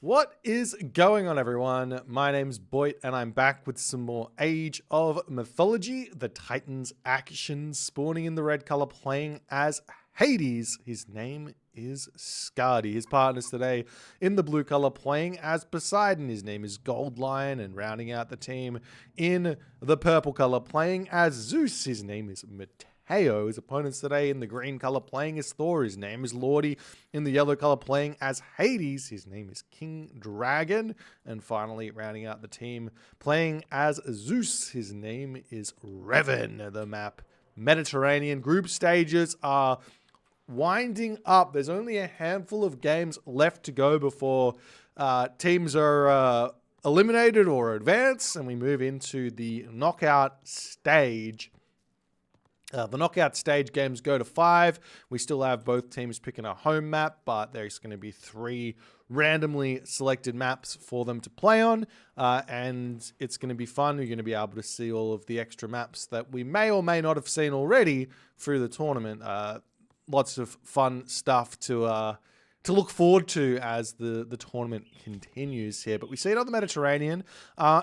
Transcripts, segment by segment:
What is going on, everyone? My name's Boit, and I'm back with some more Age of Mythology. The Titans action, spawning in the red color, playing as Hades. His name is Skadi. His partners today in the blue color, playing as Poseidon. His name is Gold Lion, and rounding out the team in the purple color, playing as Zeus. His name is Mythic. His opponents today in the green color playing as Thor. His name is Lordy. In the yellow color playing as Hades. His name is King Dragon. And finally, rounding out the team playing as Zeus. His name is Revan. The map Mediterranean. Group stages are winding up. There's only a handful of games left to go before teams are eliminated or advance, and we move into the knockout stage. The knockout stage games go to 5. We still have both teams picking a home map, but there's going to be 3 randomly selected maps for them to play on, and it's going to be fun. You're going to be able to see all of the extra maps that we may or may not have seen already through the tournament. Lots of fun stuff to look forward to as the tournament continues here. But we see it on the Mediterranean.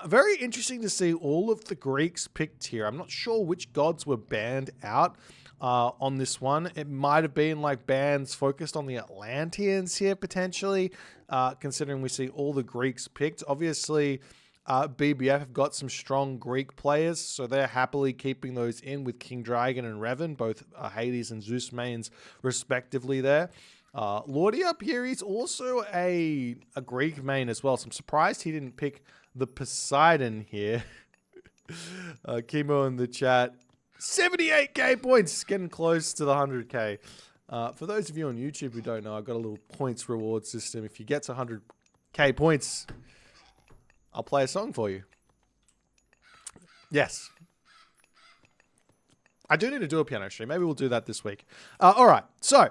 Very interesting to see all of the Greeks picked here. I'm not sure which gods were banned out on this one. It might have been like bans focused on the Atlanteans here, potentially, considering we see all the Greeks picked. Obviously, BBF have got some strong Greek players, so they're happily keeping those in with King Dragon and Revan, both Hades and Zeus mains respectively there. Lordy up here, he's also a Greek main as well, so I'm surprised he didn't pick the Poseidon here. Chemo in the chat, 78k points, getting close to the 100k. For those of you on YouTube who don't know, I've got a little points reward system. If you get to 100k points, I'll play a song for you. Yes. I do need to do a piano stream. Maybe we'll do that this week. All right, so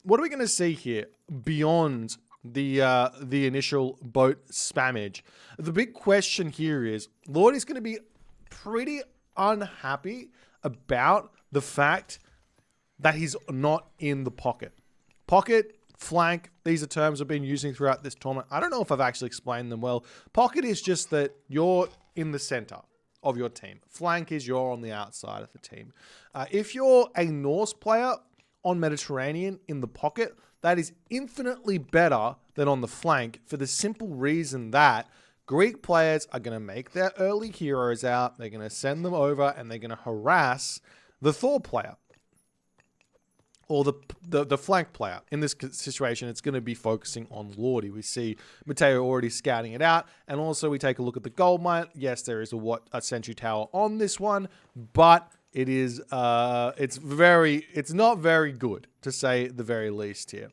what are we going to see here beyond the initial boat spammage? The big question here is, Lordy's going to be pretty unhappy about the fact that he's not in the pocket. Pocket, flank, these are terms I've been using throughout this tournament. I don't know if I've actually explained them well. Pocket is just that you're in the center of your team. Flank is you're on the outside of the team. If you're a Norse player on Mediterranean in the pocket, that is infinitely better than on the flank, for the simple reason that Greek players are going to make their early heroes out, they're going to send them over, and they're going to harass the Thor player or the flank player. In this situation, it's going to be focusing on Lordy. We see Matteo already scouting it out, and also we take a look at the gold mine. Yes, there is a sentry tower on this one, but it is it's not very good, to say the very least here.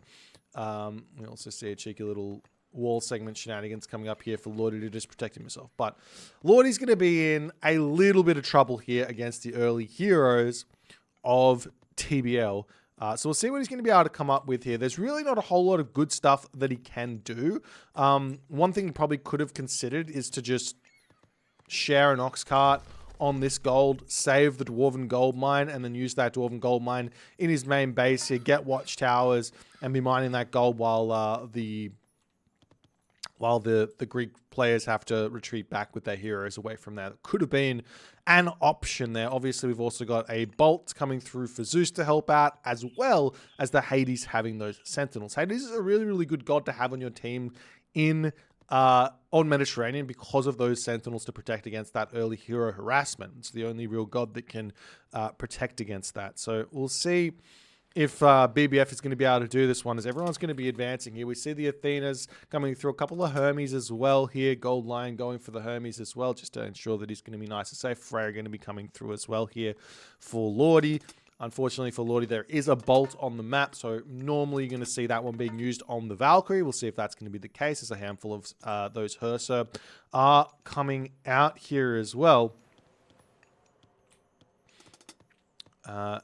We also see a cheeky little wall segment shenanigans coming up here for Lordy to just protect himself. But Lordy's going to be in a little bit of trouble here against the early heroes of TBL. So we'll see what he's going to be able to come up with here. There's really not a whole lot of good stuff that he can do. One thing he probably could have considered is to just share an ox cart on this gold, save the Dwarven gold mine, and then use that Dwarven gold mine in his main base here, get watchtowers, and be mining that gold while the Greek players have to retreat back with their heroes away from there. That could have been an option there. Obviously, we've also got a Bolt coming through for Zeus to help out, as well as the Hades having those Sentinels. Hades is a really, really good god to have on your team on Mediterranean because of those Sentinels to protect against that early hero harassment. It's the only real god that can protect against that. So we'll see if BBF is going to be able to do this one, as everyone's going to be advancing here. We see the Athenas coming through, a couple of Hermes as well here. Gold Lion going for the Hermes as well, just to ensure that he's going to be nice and safe. Freya going to be coming through as well here for Lordy. Unfortunately for Lordy, there is a Bolt on the map, so normally you're going to see that one being used on the Valkyrie. We'll see if that's going to be the case, as a handful of those Hursa are coming out here as well. And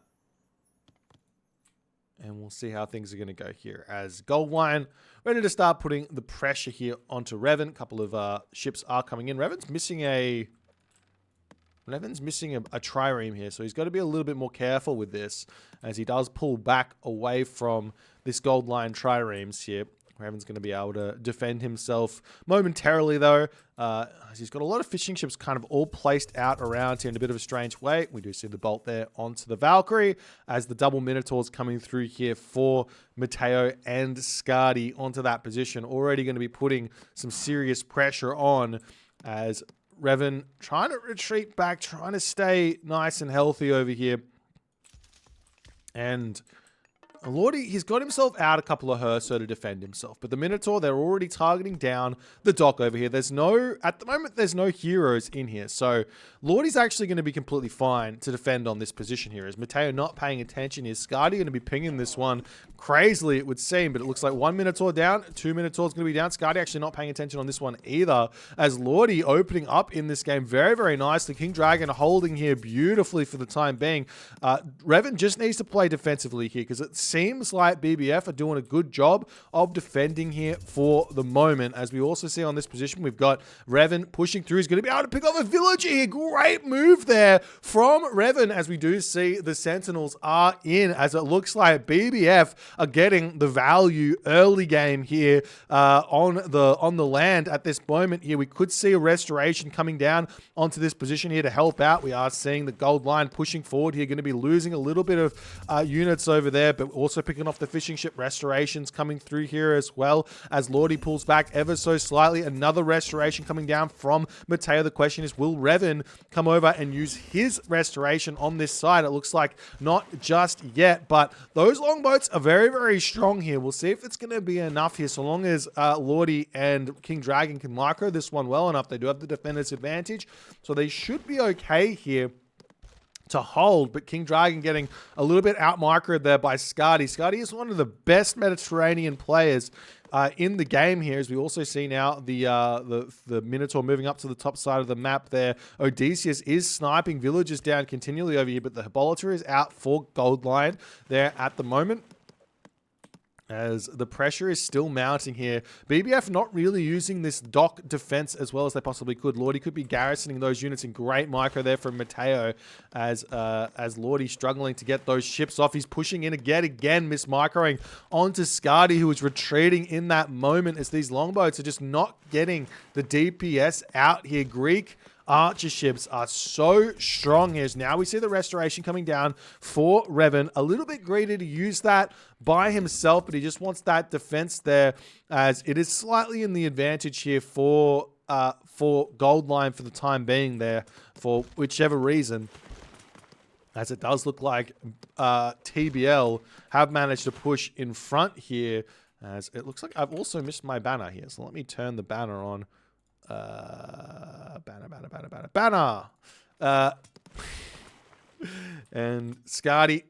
we'll see how things are going to go here, as Gold Lion ready to start putting the pressure here onto Revan. A couple of ships are coming in. Revan's missing a trireme here, so he's got to be a little bit more careful with this, as he does pull back away from this Gold Lion triremes here. Revan's going to be able to defend himself momentarily, though. He's got a lot of fishing ships kind of all placed out around him in a bit of a strange way. We do see the bolt there onto the Valkyrie as the double Minotaurs coming through here for Matteo and Scardi onto that position. Already going to be putting some serious pressure on as Revan trying to retreat back, trying to stay nice and healthy over here. And Lordy, he's got himself out a couple of Herso to defend himself. But the Minotaur, they're already targeting down the dock over here. There's no, at the moment, there's no heroes in here. So Lordy's actually going to be completely fine to defend on this position here. Is Matteo not paying attention? Is Scardi going to be pinging this one crazily, it would seem. But it looks like 1 Minotaur down, 2 Minotaurs going to be down. Scardi actually not paying attention on this one either. As Lordy opening up in this game very, very nicely. King Dragon holding here beautifully for the time being. Revan just needs to play defensively here because it seems like BBF are doing a good job of defending here for the moment. As we also see on this position, we've got Revan pushing through. He's going to be able to pick off a villager here. Great move there from Revan as we do see the Sentinels are in, as it looks like BBF are getting the value early game here on the land at this moment here. We could see a restoration coming down onto this position here to help out. We are seeing the gold line pushing forward here. Going to be losing a little bit of units over there, but also picking off the fishing ship. Restorations coming through here as well as Lordy pulls back ever so slightly. Another restoration coming down from Matteo. The question is, will Revan come over and use his restoration on this side? It looks like not just yet, but those longboats are very, very strong here. We'll see if it's going to be enough here, so long as Lordy and King Dragon can micro this one well enough. They do have the defender's advantage, so they should be okay here to hold, but King Dragon getting a little bit out microed there by Scardi. Scardi is one of the best Mediterranean players in the game here, as we also see now the Minotaur moving up to the top side of the map there. Odysseus is sniping villagers down continually over here, but the Hippolyta is out for gold line there at the moment, as the pressure is still mounting here. BBF not really using this dock defense as well as they possibly could. Lordy could be garrisoning those units in great micro there from Matteo, as Lordy struggling to get those ships off. He's pushing in again, miss-microing onto Scardi, who is retreating in that moment as these longboats are just not getting the DPS out here. Greek archer ships are so strong here. Now we see the restoration coming down for Revan. A little bit greedy to use that by himself, but he just wants that defense there, as it is slightly in the advantage here for gold line for the time being there, for whichever reason, as it does look like TBL have managed to push in front here, as it looks like I've also missed my banner here. So let me turn the banner on. Banner. And Scardi,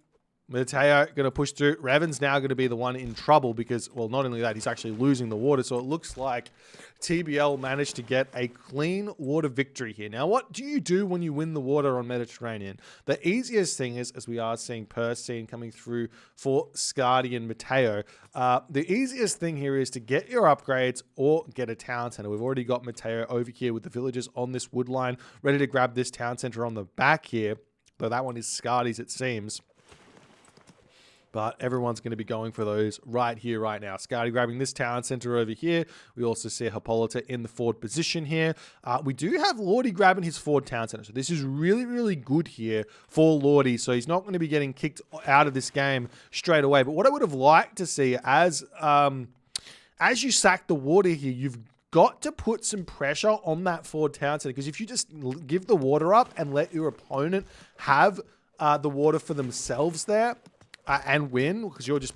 Matteo going to push through. Revan's now going to be the one in trouble because, well, not only that, he's actually losing the water. So it looks like TBL managed to get a clean water victory here. Now, what do you do when you win the water on Mediterranean? The easiest thing is, as we are seeing Persine coming through for Scardi and Matteo, the easiest thing here is to get your upgrades or get a town center. We've already got Matteo over here with the villagers on this wood line, ready to grab this town center on the back here, though that one is Scardi's, it seems. But everyone's going to be going for those right here, right now. Scardi grabbing this town center over here. We also see Hippolyta in the forward position here. We do have Lordy grabbing his forward town center. So this is really, really good here for Lordy. So he's not going to be getting kicked out of this game straight away. But what I would have liked to see as you sack the water here, you've got to put some pressure on that forward town center. Because if you just give the water up and let your opponent have the water for themselves there, and win, because you're just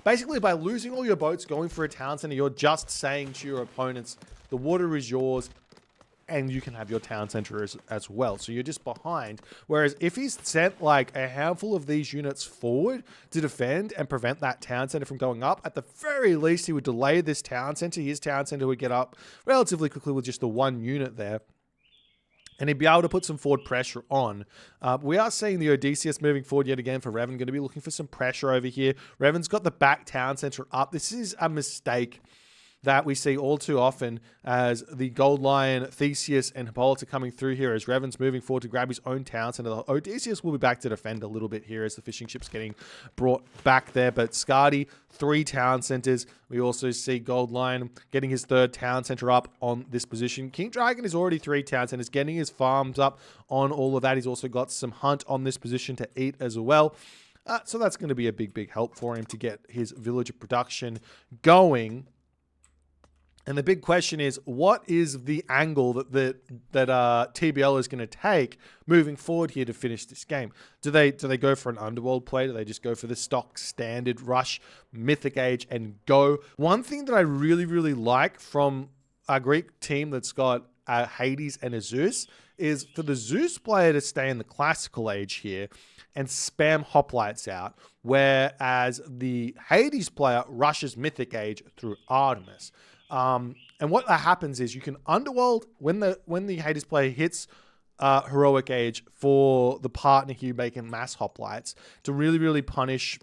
basically by losing all your boats, going for a town center, you're just saying to your opponents, the water is yours and you can have your town center as well. So you're just behind. Whereas if he's sent like a handful of these units forward to defend and prevent that town center from going up, at the very least he would delay this town center. His town center would get up relatively quickly with just the one unit there, and he'd be able to put some forward pressure on. We are seeing the Odysseus moving forward yet again for Revan. Going to be looking for some pressure over here. Revan's got the back town center up. This is a mistake that we see all too often as the Gold Lion, Theseus, and Hippolyta coming through here as Revan's moving forward to grab his own town center. Odysseus will be back to defend a little bit here as the fishing ship's getting brought back there. But Skadi, 3 town centers. We also see Gold Lion getting his 3rd town center up on this position. King Dragon is already 3 town centers, getting his farms up on all of that. He's also got some hunt on this position to eat as well. So that's going to be a big help for him to get his villager production going. And the big question is, what is the angle that TBL is going to take moving forward here to finish this game? Do they go for an underworld play? Do they just go for the stock standard rush, Mythic Age, and go? One thing that I really like from a Greek team that's got a Hades and a Zeus is for the Zeus player to stay in the classical age here and spam hoplites out, whereas the Hades player rushes Mythic Age through Artemis. And what happens is you can underworld when the Hades player hits heroic age for the partner here making mass hoplites to really punish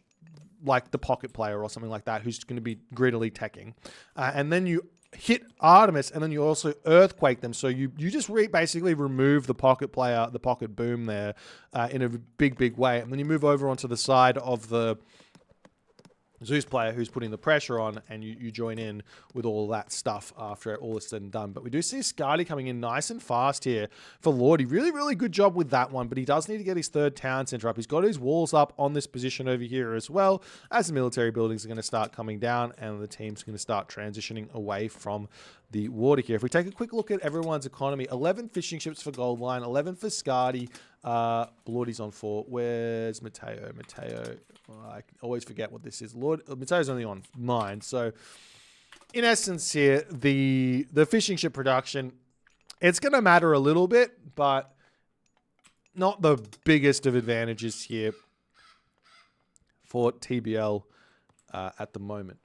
like the pocket player or something like that who's going to be greedily teching. And then you hit Artemis and then you also earthquake them. So you just basically remove the pocket player, the pocket boom there in a big way. And then you move over onto the side of the Zeus player who's putting the pressure on, and you join in with all that stuff after all is said and done. But we do see Skadi coming in nice and fast here for Lordy. Really good job with that one, but he does need to get his 3rd town center up. He's got his walls up on this position over here as well, as the military buildings are going to start coming down and the team's going to start transitioning away from the water here. If we take a quick look at everyone's economy, 11 fishing ships for Gold Line, 11 for Skadi. Lordy's on 4. Where's Matteo? I always forget what this is. Matteo's only on 9. So, in essence here, the fishing ship production, it's going to matter a little bit, but not the biggest of advantages here for TBL at the moment.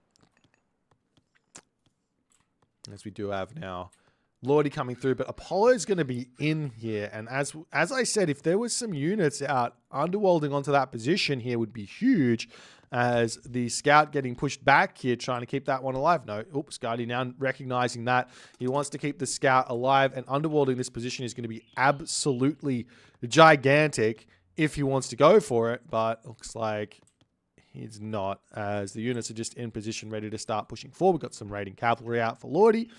As we do have now Lordy coming through, but Apollo's going to be in here. And as I said, if there was some units out, underworlding onto that position here would be huge, as the scout getting pushed back here, trying to keep that one alive. No, oops, Skadi now recognizing that he wants to keep the scout alive, and underworlding this position is going to be absolutely gigantic if he wants to go for it, but looks like he's not, as the units are just in position ready to start pushing forward. We've got some raiding cavalry out for Lordy.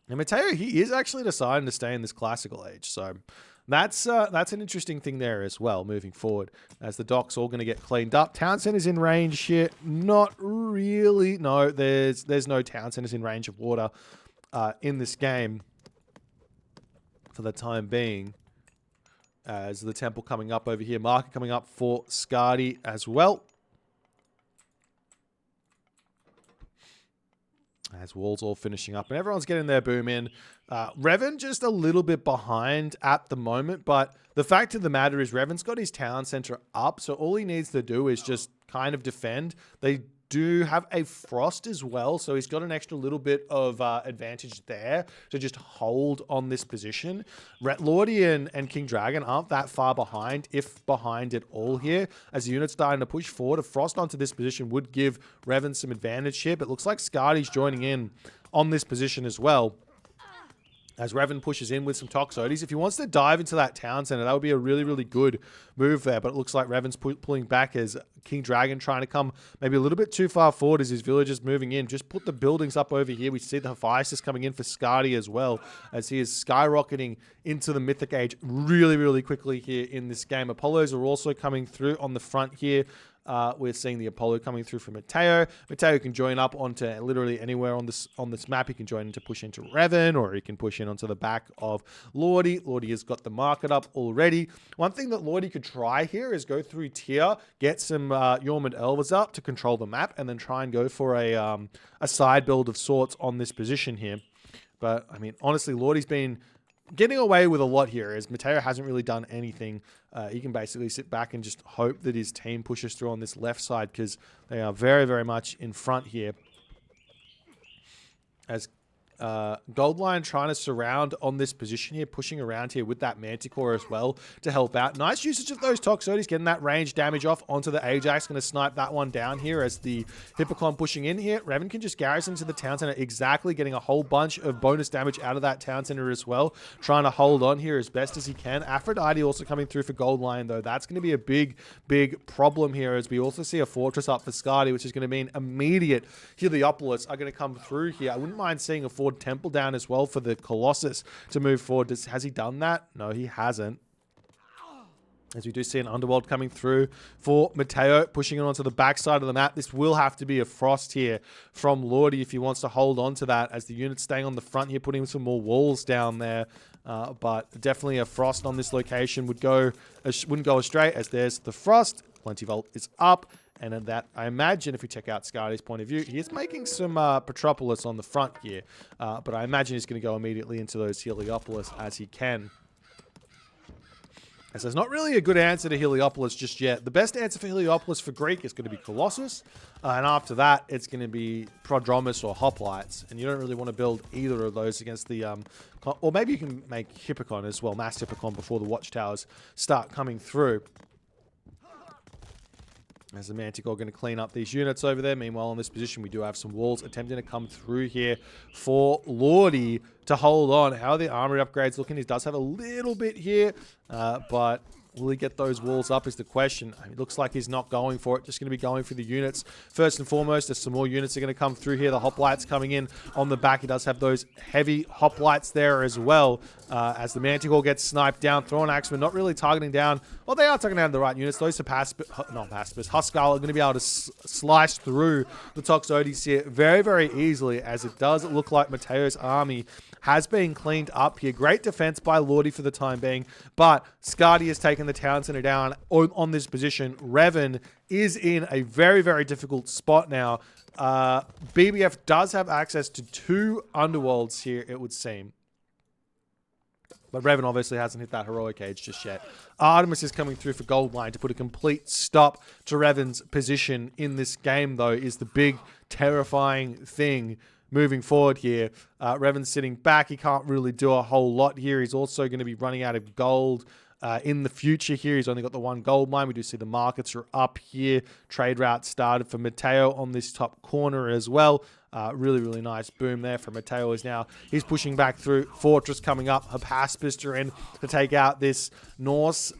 And Matteo, he is actually deciding to stay in this classical age. So that's an interesting thing there as well, moving forward, as the dock's all going to get cleaned up. Town center's in range here. Not really. No, there's no town centers in range of water in this game for the time being. As the temple coming up over here. Market coming up for Skadi as well. As walls all finishing up and everyone's getting their boom in. Revan just a little bit behind at the moment, but the fact of the matter is Revan's got his town center up, so all he needs to do is just kind of defend. They do have a frost as well, so he's got an extra little bit of advantage there to just hold on this position. Lordy and King Dragon aren't that far behind, if behind at all here, as the unit's starting to push forward. A frost onto this position would give Revan some advantage here, but looks like Skadi's joining in on this position as well, as Revan pushes in with some Toxotes. If he wants to dive into that town center, that would be a really good move there. But it looks like Revan's pulling back, as King Dragon trying to come maybe a little bit too far forward as his villagers moving in. Just put the buildings up over here. We see the Hephaestus coming in for Skadi as well, as he is skyrocketing into the Mythic Age really quickly here in this game. Apollos are also coming through on the front here. We're seeing the Apollo coming through from Matteo. Matteo can join up onto literally anywhere on this map. He can join in to push into Revan, or he can push in onto the back of Lordy. Lordy has got the market up already. One thing that Lordy could try here is go through tier, get some Yormid Elvers up to control the map, and then try and go for a side build of sorts on this position here. But, I mean, honestly, Lordy's been getting away with a lot here, as Matteo hasn't really done anything. He can basically sit back and just hope that his team pushes through on this left side, because they are very much in front here. As Gold Line trying to surround on this position here, pushing around here with that Manticore as well to help out. Nice usage of those Toxotes, getting that range damage off onto the Ajax. Going to snipe that one down here as the Hippocon pushing in here. Revan can just garrison to the town center, exactly, getting a whole bunch of bonus damage out of that town center as well. Trying to hold on here as best as he can. Aphrodite also coming through for Gold Line, though. That's going to be a big, big problem here, as we also see a fortress up for Skadi, which is going to mean immediate Heliopolis are going to come through here. I wouldn't mind seeing a Ford Temple down as well for the Colossus to move forward. Has he done that? No, he hasn't. As we do see an Underworld coming through for Mateo, pushing it onto the backside of the map. This will have to be a Frost here from Lordy if he wants to hold on to that, as the unit's staying on the front here, putting some more walls down there. But definitely a Frost on this location wouldn't go astray, as there's the Frost. Plenty Volt is up. And in that, I imagine, if we check out Skadi's point of view, he is making some Petropolis on the front here. But I imagine he's going to go immediately into those Heliopolis as he can. As there's not really a good answer to Heliopolis just yet. The best answer for Heliopolis for Greek is going to be Colossus. And after that, it's going to be Prodromus or Hoplites. And you don't really want to build either of those against the... or maybe you can make Hippocon as well, Mass Hippocon, before the Watchtowers start coming through. As the Manticore going to clean up these units over there. Meanwhile, in this position, we do have some walls attempting to come through here for Lordy to hold on. How are the armory upgrades looking? He does have a little bit here, but will he get those walls up is the question. It looks like he's not going for it. Just going to be going for the units. First and foremost, there's some more units are going to come through here. The Hoplites coming in on the back. He does have those heavy Hoplites there as well. As the Manticore gets sniped down. Thrawn Axeman not really targeting down. Well, they are targeting down the right units. Those Huskar are going to be able to slice through the Toxotes here very, very easily, as it does look like Mateo's army has been cleaned up here. Great defense by Lordy for the time being, but Skadi has taken the town center down on this position. Revan is in a very, very difficult spot now. BBF does have access to 2 underworlds here, it would seem. But Revan obviously hasn't hit that heroic age just yet. Artemis is coming through for Gold Line to put a complete stop to Revan's position in this game, though, is the big, terrifying thing moving forward here. Revan's sitting back. He can't really do a whole lot here. He's also going to be running out of gold in the future here. He's only got the 1 gold mine. We do see the markets are up here. Trade route started for Mateo on this top corner as well. Really, really nice boom there for Mateo. He's pushing back through. Fortress coming up. Hypaspis are in to take out this Norse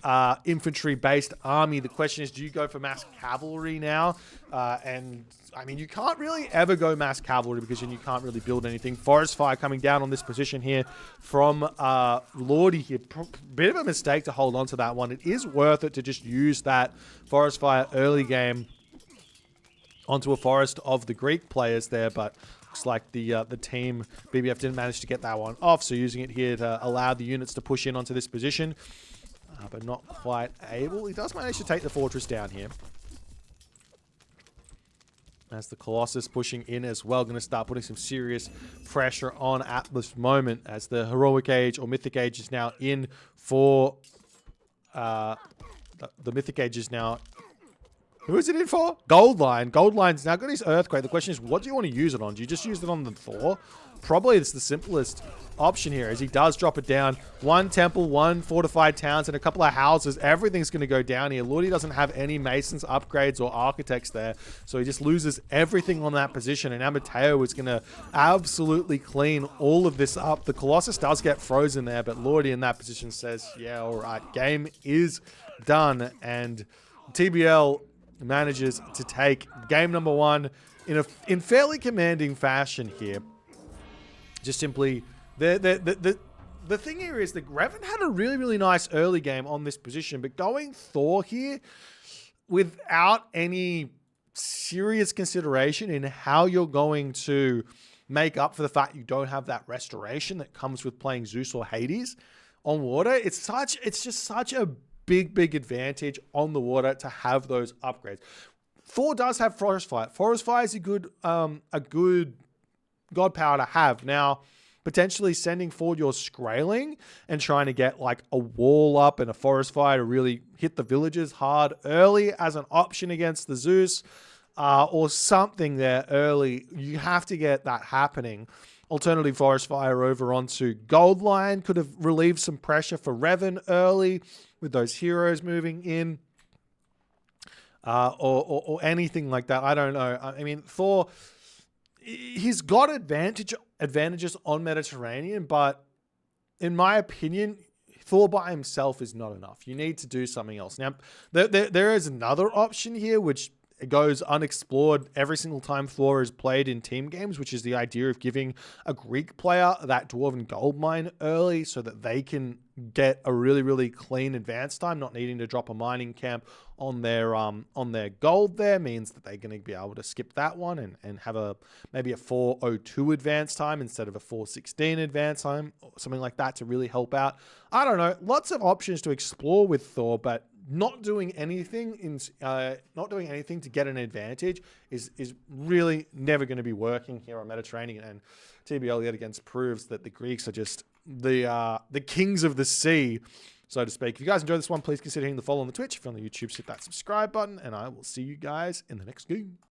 infantry-based army. The question is, do you go for mass cavalry now? And I mean, you can't really ever go mass cavalry because then you can't really build anything. Forest Fire coming down on this position here from Lordy here. Bit of a mistake to hold on to that one. It is worth it to just use that Forest Fire early game onto a forest of the Greek players there, but looks like the team BBF didn't manage to get that one off, so using it here to allow the units to push in onto this position, but not quite able. He does manage to take the fortress down here. As the Colossus pushing in as well, going to start putting some serious pressure on at this moment, as the Heroic Age or Mythic Age is now in for... the Mythic Age is now... Who is it in for? Gold Line. Gold Line's now got his Earthquake. The question is, what do you want to use it on? Do you just use it on the Thor? Probably it's the simplest option here, as he does drop it down. 1 temple, 1 fortified towns, and a couple of houses. Everything's going to go down here. Lordy doesn't have any masons, upgrades, or architects there, so he just loses everything on that position, and Mateo is going to absolutely clean all of this up. The Colossus does get frozen there, but Lordy in that position says, yeah, all right, game is done, and TBL manages to take game number 1 in fairly commanding fashion here. Just simply, the thing here is that Revan had a really, really nice early game on this position, but going Thor here without any serious consideration in how you're going to make up for the fact you don't have that restoration that comes with playing Zeus or Hades on water, it's just such a big advantage on the water to have those upgrades. Thor does have Forest Fire. Forest Fire is a good god power to have. Now, potentially sending forward your Skraeling and trying to get like a wall up and a Forest Fire to really hit the villages hard early as an option against the Zeus, or something there early. You have to get that happening. Alternative Forest Fire over onto Gold Line could have relieved some pressure for Revan early with those heroes moving in. Or anything like that. I don't know. I mean, Thor, he's got advantages on Mediterranean, but in my opinion, Thor by himself is not enough. You need to do something else. Now, there is another option here, which goes unexplored every single time Thor is played in team games, which is the idea of giving a Greek player that Dwarven Gold Mine early so that they can get a really, really clean advance time, not needing to drop a mining camp on their gold there. Means that they're going to be able to skip that one and have maybe a 4:02 advance time instead of a 4:16 advance time, or something like that to really help out. I don't know. Lots of options to explore with Thor, but not doing anything to get an advantage is really never going to be working here on Mediterranean. And TBL yet again proves that the Greeks are just the kings of the sea, so to speak. If you guys enjoyed this one, please consider hitting the follow on the Twitch. If you're on the YouTube, hit that subscribe button, and I will see you guys in the next game.